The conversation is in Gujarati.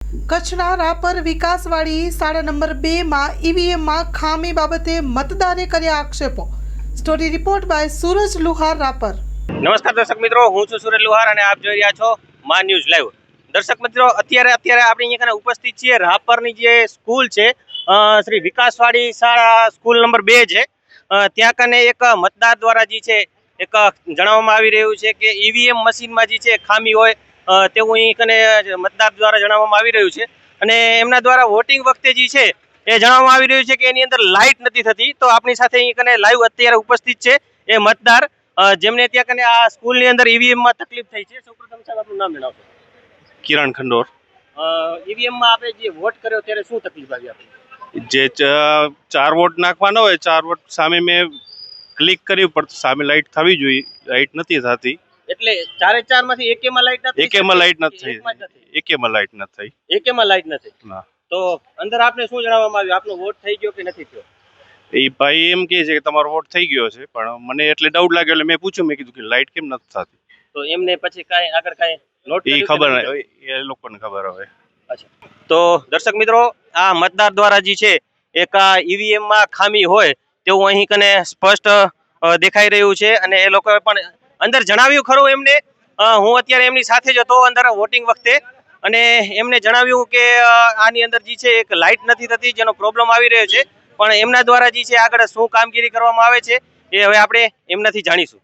કચ્છના રાપર વિકાસવાડી શાળા નંબર 2 માં ઈવીએમમાં ખામી બાબતે મતદારે કર્યા આક્ષેપો। સ્ટોરી રિપોર્ટ બાય સૂરજ લુહાર રાપર। નમસ્કાર દર્શક મિત્રો, હું છું સૂરજ લુહાર અને આપ જોઈ રહ્યા છો મા ન્યૂઝ લાઈવ। દર્શક મિત્રો, અત્યારે આપણે અહીંયા કને ઉપસ્થિત છીએ રાપરની જે સ્કૂલ છે શ્રી વિકાસવાડી શાળા સ્કૂલ નંબર 2 છે। ત્યાં કને એક મતદાર દ્વારા જે છે એક જણાવવામાં આવી રહ્યું છે કે ઈવીએમ મશીનમાં જે છે ખામી હોય તેવું અહીં કને મતદાર દ્વારા જણાવવામાં આવી રહ્યું છે। અને એમના દ્વારા વોટિંગ વખતે જે છે એ જણાવવામાં આવી રહ્યું છે કે એની અંદર લાઇટ નથી થતી। તો આપણી સાથે અહીં કને લાઈવ અત્યારે ઉપસ્થિત છે એ મતદાર જેમને ત્યાં કને આ સ્કૂલની અંદર ઈવીએમમાં તકલીફ થઈ છે। સૌપ્રથમ સાહેબ આપનું નામ જણાવશો? કિરણ ખંડોર। ઈવીએમમાં આપણે જે વોટ કર્યો ત્યારે શું તકલીફ આવી આપણી? જે 4 વોટ નાખવાના હોય, 4 વોટ સામે મેં ક્લિક કર્યું પણ સામે લાઇટ થવી જોઈએ, લાઇટ નથી થતી। એટલે 4 માંથી એકેમાં લાઇટ નથી? એકેમાં લાઇટ નથી થઈ, એકેમાં લાઇટ નથી થઈ, એકેમાં લાઇટ નથી। ના। તો અંદર આપને શું જણાવવામાં આવ્યું? આપનો વોટ થઈ ગયો કે નથી થયો? એ ભાઈ એમ કહે છે કે તમારો વોટ થઈ ગયો છે, પણ મને એટલે ડાઉટ લાગ્યો એટલે મેં પૂછ્યું, મેં કીધું કે લાઇટ કેમ નથી થતી? તો એમને પછી કાંઈ આગળ કાંઈ નોટ એ ખબર નહીં, એ લોકોને ખબર હોય। અચ્છા, તો દર્શક મિત્રો, આ મતદાર દ્વારા જે છે એક આ ઈવીએમમાં ખામી હોય તેવું અહીં કને સ્પષ્ટ દેખાઈ રહ્યું છે। અને એ લોકોએ પણ અંદર જણાવ્યું ખરું એમને, હું અત્યારે એમની સાથે જ હતો અંદર વોટિંગ વખતે, અને એમને જણાવ્યું કે આની અંદર જે છે એક લાઇટ નથી થતી જેનો પ્રોબ્લેમ આવી રહ્યો છે। પણ એમના દ્વારા જે છે આગળ શું કામગીરી કરવામાં આવે છે એ હવે આપણે એમનાથી જાણીશું।